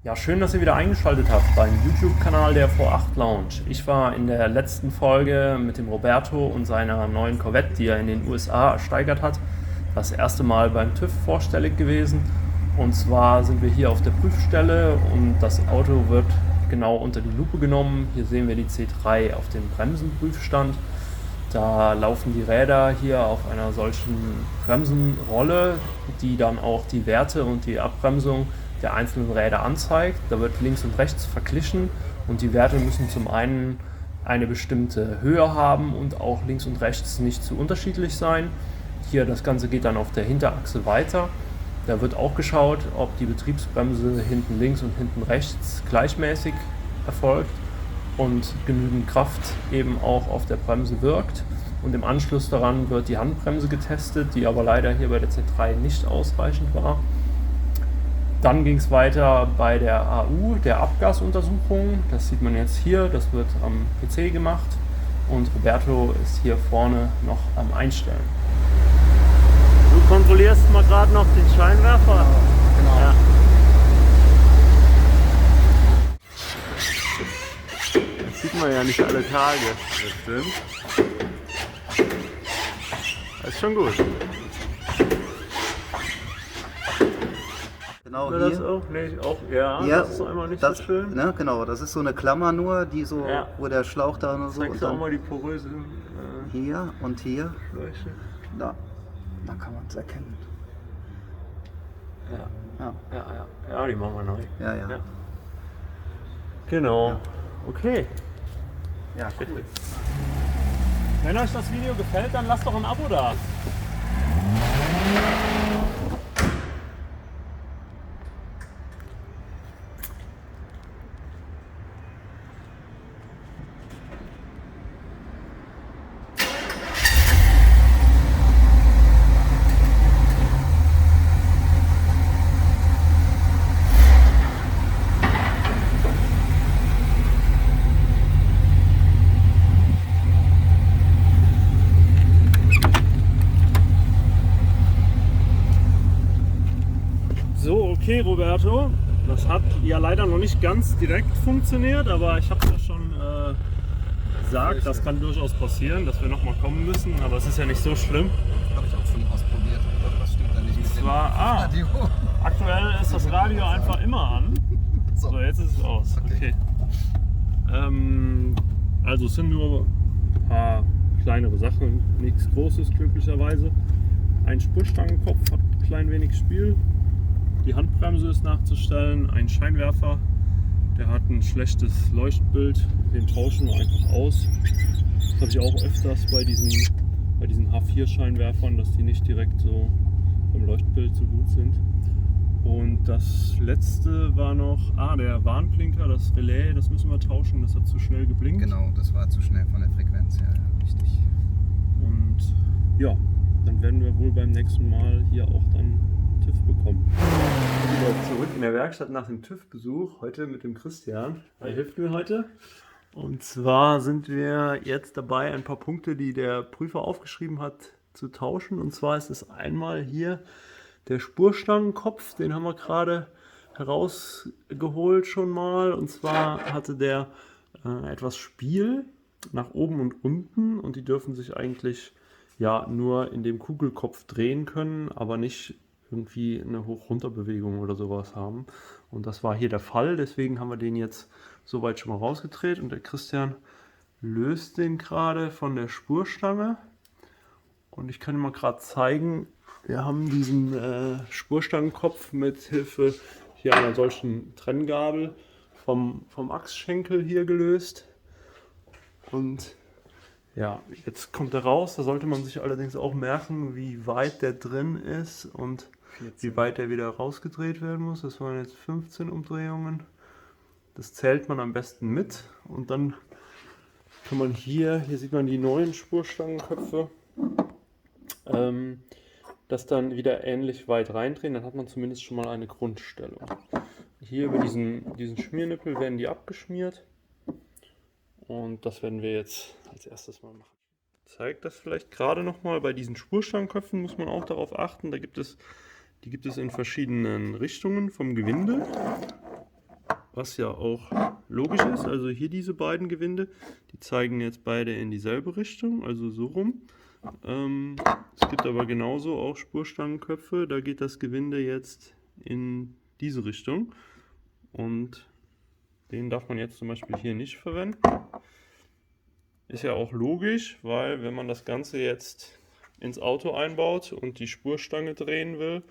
Ja, schön, dass ihr wieder eingeschaltet habt beim YouTube-Kanal der V8 Lounge. Ich war in der letzten Folge mit dem Roberto und seiner neuen Corvette, die er in den USA ersteigert hat, das erste Mal beim TÜV vorstellig gewesen. Und zwar sind wir hier auf der Prüfstelle und das Auto wird genau unter die Lupe genommen. Hier sehen wir die C3 auf dem Bremsenprüfstand. Da laufen die Räder hier auf einer solchen Bremsenrolle, die dann auch die Werte und die Abbremsung der einzelnen Räder anzeigt. Da wird links und rechts verglichen und die Werte müssen zum einen eine bestimmte Höhe haben und auch links und rechts nicht zu unterschiedlich sein. Hier das Ganze geht dann auf der Hinterachse weiter. Da wird auch geschaut, ob die Betriebsbremse hinten links und hinten rechts gleichmäßig erfolgt und genügend Kraft eben auch auf der Bremse wirkt. Und im Anschluss daran wird die Handbremse getestet, die aber leider hier bei der C3 nicht ausreichend war. Dann ging es weiter bei der AU, der Abgasuntersuchung. Das sieht man jetzt hier, das wird am PC gemacht und Roberto ist hier vorne noch am Einstellen. Du kontrollierst mal gerade noch den Scheinwerfer. Genau. Ja. Das sieht man ja nicht alle Tage. Das stimmt. Das ist schon gut. Genau Oder das hier. auch nicht? Auch, ja, Ja, das ist einmal nicht das, so schön. Ne, genau, das ist so eine Klammer nur, die so, Ja. wo der Schlauch da und so. Zeigst Und du auch dann mal die poröse hier und hier. Fläche? Da kann man es erkennen. Ja. Ja, Ja, die machen wir neu. ja. Ja. Genau. Ja. Okay. Ja, cool. Wenn euch das Video gefällt, dann lasst doch ein Abo da. So, okay, Roberto. Das hat ja leider noch nicht ganz direkt funktioniert, aber ich habe es ja schon gesagt, das kann durchaus passieren, dass wir nochmal kommen müssen, aber es ist ja nicht so schlimm. Habe ich auch schon ausprobiert. Was stimmt da nicht mit dem Radio? Aktuell ist das Radio einfach immer an. So, jetzt ist es aus. Okay. Also es sind nur ein paar kleinere Sachen, nichts Großes glücklicherweise. Ein Spurstangenkopf hat ein klein wenig Spiel. Die Handbremse ist nachzustellen, ein Scheinwerfer, der hat ein schlechtes Leuchtbild, den tauschen wir einfach aus. Das habe ich auch öfters bei diesen H4-Scheinwerfern, dass die nicht direkt so vom Leuchtbild so gut sind. Und das letzte war noch, der Warnblinker, das Relais, das müssen wir tauschen, das hat zu schnell geblinkt. Genau, das war zu schnell von der Frequenz her, ja, richtig. Und ja, dann werden wir wohl beim nächsten Mal hier auch dann TÜV bekommen. Wieder zurück in der Werkstatt nach dem TÜV-Besuch, heute mit dem Christian. Er hilft mir heute. Und zwar sind wir jetzt dabei, ein paar Punkte, die der Prüfer aufgeschrieben hat, zu tauschen. Und zwar ist es einmal hier der Spurstangenkopf, den haben wir gerade herausgeholt schon mal. Und zwar hatte der etwas Spiel nach oben und unten und die dürfen sich eigentlich ja nur in dem Kugelkopf drehen können, aber nicht irgendwie eine Hoch-Runter-Bewegung oder sowas haben. Und das war hier der Fall, deswegen haben wir den jetzt soweit schon mal rausgedreht und der Christian löst den gerade von der Spurstange. Und ich kann dir mal gerade zeigen, wir haben diesen Spurstangenkopf mit Hilfe hier einer solchen Trenngabel vom Achsschenkel hier gelöst. Und ja, jetzt kommt er raus. Da sollte man sich allerdings auch merken, wie weit der drin ist und 14. wie weit der wieder rausgedreht werden muss. Das waren jetzt 15 Umdrehungen. Das zählt man am besten mit. Und dann kann man hier sieht man die neuen Spurstangenköpfe, das dann wieder ähnlich weit reindrehen. Dann hat man zumindest schon mal eine Grundstellung. Hier über diesen Schmiernippel werden die abgeschmiert. Und das werden wir jetzt als erstes mal machen. Zeigt das vielleicht gerade nochmal, bei diesen Spurstangenköpfen muss man auch darauf achten, die gibt es in verschiedenen Richtungen vom Gewinde. was ja auch logisch ist. Also hier diese beiden Gewinde, die zeigen jetzt beide in dieselbe Richtung, also so rum. Es gibt aber genauso auch Spurstangenköpfe, da geht das Gewinde jetzt in diese Richtung. Und den darf man jetzt zum Beispiel hier nicht verwenden. Ist ja auch logisch, weil wenn man das Ganze jetzt ins Auto einbaut und die Spurstange drehen will,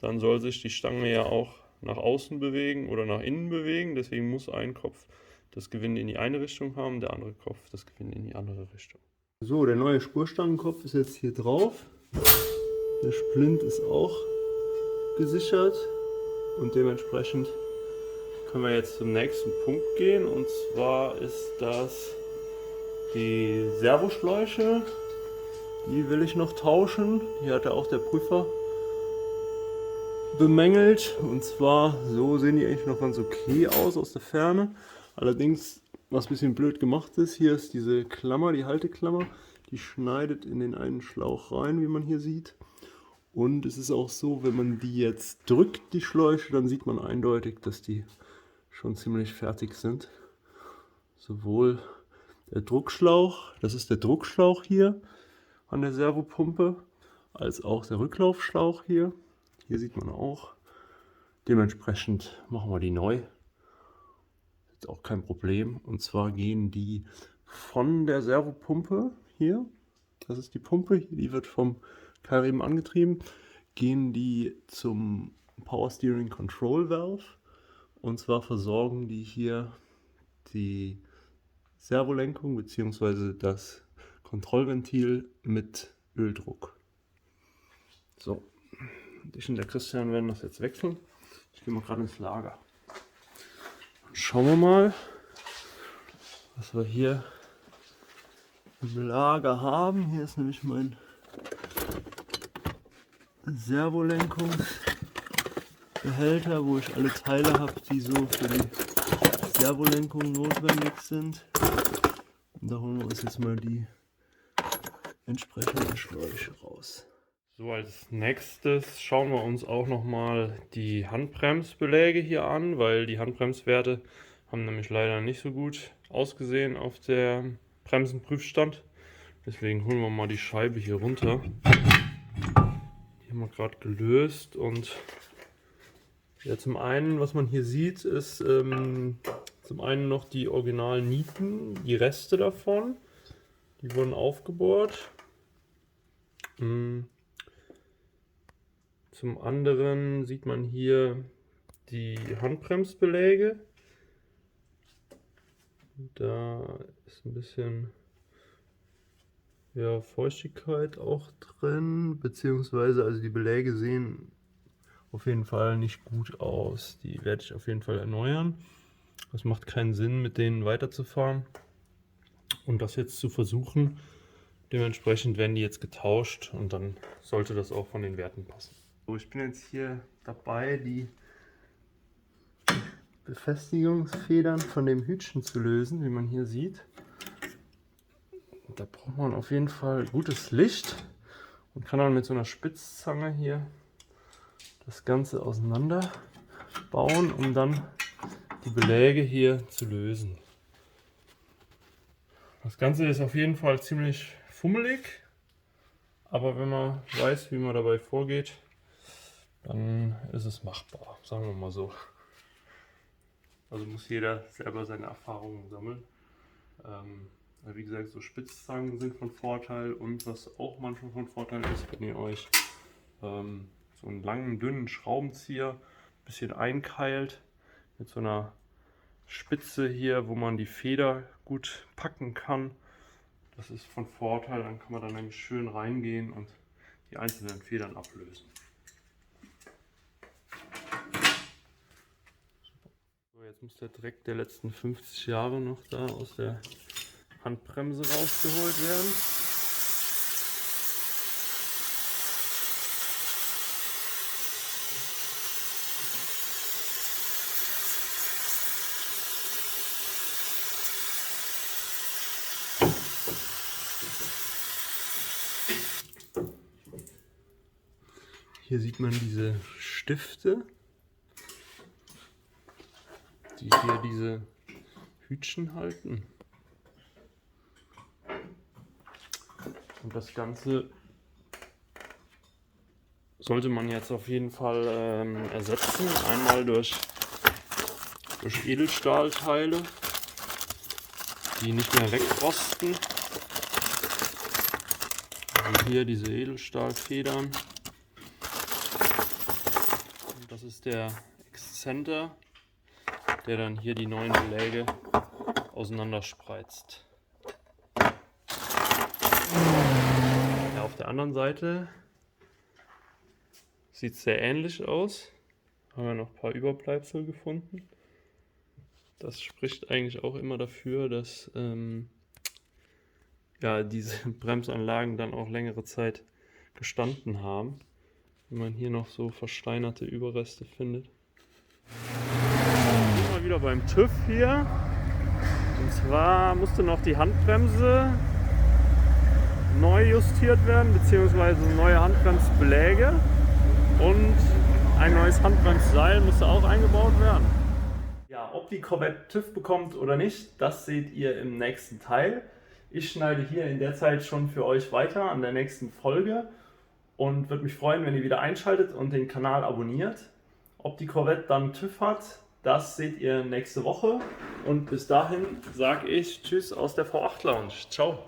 dann soll sich die Stange ja auch nach außen bewegen oder nach innen bewegen. Deswegen muss ein Kopf das Gewinde in die eine Richtung haben, der andere Kopf das Gewinde in die andere Richtung. So, der neue Spurstangenkopf ist jetzt hier drauf. Der Splint ist auch gesichert und dementsprechend können wir jetzt zum nächsten Punkt gehen. Und zwar ist das die Servoschläuche. Die will ich noch tauschen. Hier hatte auch der Prüfer bemängelt. Und zwar, so sehen die eigentlich noch ganz okay aus der Ferne. Allerdings, was ein bisschen blöd gemacht ist, hier ist diese Klammer, die Halteklammer, die schneidet in den einen Schlauch rein, wie man hier sieht. Und es ist auch so, wenn man die jetzt drückt, die Schläuche, dann sieht man eindeutig, dass die schon ziemlich fertig sind. Sowohl der Druckschlauch, das ist der Druckschlauch hier an der Servopumpe, als auch der Rücklaufschlauch hier. Hier sieht man auch. Dementsprechend machen wir die neu. Ist auch kein Problem. Und zwar gehen die von der Servopumpe hier, das ist die Pumpe, die wird vom Keilriemen angetrieben, gehen die zum Power Steering Control Valve. Und zwar versorgen die hier die Servolenkung bzw. das Kontrollventil mit Öldruck. So, ich und der Christian werden das jetzt wechseln. Ich gehe mal gerade ins Lager. Dann schauen wir mal, was wir hier im Lager haben. Hier ist nämlich mein Servolenkungsbehälter, wo ich alle Teile habe, die so für die Servolenkung notwendig sind. Und da holen wir uns jetzt mal die entsprechenden Schläuche raus. So, als nächstes schauen wir uns auch nochmal die Handbremsbeläge hier an, weil die Handbremswerte haben nämlich leider nicht so gut ausgesehen auf der Bremsenprüfstand. Deswegen holen wir mal die Scheibe hier runter. Die haben wir gerade gelöst und ja, zum einen, was man hier sieht, ist zum einen noch die originalen Nieten, die Reste davon. Die wurden aufgebohrt. Zum anderen sieht man hier die Handbremsbeläge. Da ist ein bisschen Feuchtigkeit auch drin, beziehungsweise also die Beläge sehen auf jeden Fall nicht gut aus. Die werde ich auf jeden Fall erneuern. Es macht keinen Sinn, mit denen weiterzufahren und das jetzt zu versuchen. Dementsprechend werden die jetzt getauscht und dann sollte das auch von den Werten passen. So, ich bin jetzt hier dabei, die Befestigungsfedern von dem Hütchen zu lösen, wie man hier sieht. Da braucht man auf jeden Fall gutes Licht und kann dann mit so einer Spitzzange hier das Ganze auseinander bauen, um dann die Beläge hier zu lösen. Das Ganze ist auf jeden Fall ziemlich fummelig, aber wenn man weiß, wie man dabei vorgeht, dann ist es machbar, sagen wir mal so. Also muss jeder selber seine Erfahrungen sammeln. Wie gesagt, so Spitzzangen sind von Vorteil und was auch manchmal von Vorteil ist, wenn ihr euch so einen langen, dünnen Schraubenzieher ein bisschen einkeilt mit so einer Spitze hier, wo man die Feder gut packen kann. Das ist von Vorteil, dann kann man dann nämlich schön reingehen und die einzelnen Federn ablösen. So, jetzt muss der Dreck der letzten 50 Jahre noch da aus der Handbremse rausgeholt werden. Hier sieht man diese Stifte. die hier diese Hütchen halten. Und das Ganze sollte man jetzt auf jeden Fall ersetzen. Einmal durch Edelstahlteile, die nicht mehr wegrosten. Also hier diese Edelstahlfedern. Und das ist der Exzenter, der dann hier die neuen Beläge auseinanderspreizt. Ja, auf der anderen Seite sieht es sehr ähnlich aus. Haben wir noch ein paar Überbleibsel gefunden. Das spricht eigentlich auch immer dafür, dass ja, diese Bremsanlagen dann auch längere Zeit gestanden haben. Wenn man hier noch so versteinerte Überreste findet. Mal wieder beim TÜV hier. Und zwar musste noch die Handbremse neu justiert werden, beziehungsweise neue Handbremsbeläge. Und ein neues Handbremsseil musste auch eingebaut werden. Ja, ob die Corvette TÜV bekommt oder nicht, das seht ihr im nächsten Teil. Ich schneide hier in der Zeit schon für euch weiter an der nächsten Folge und würde mich freuen, wenn ihr wieder einschaltet und den Kanal abonniert. Ob die Corvette dann TÜV hat, das seht ihr nächste Woche. Und bis dahin sage ich Tschüss aus der V8 Lounge. Ciao.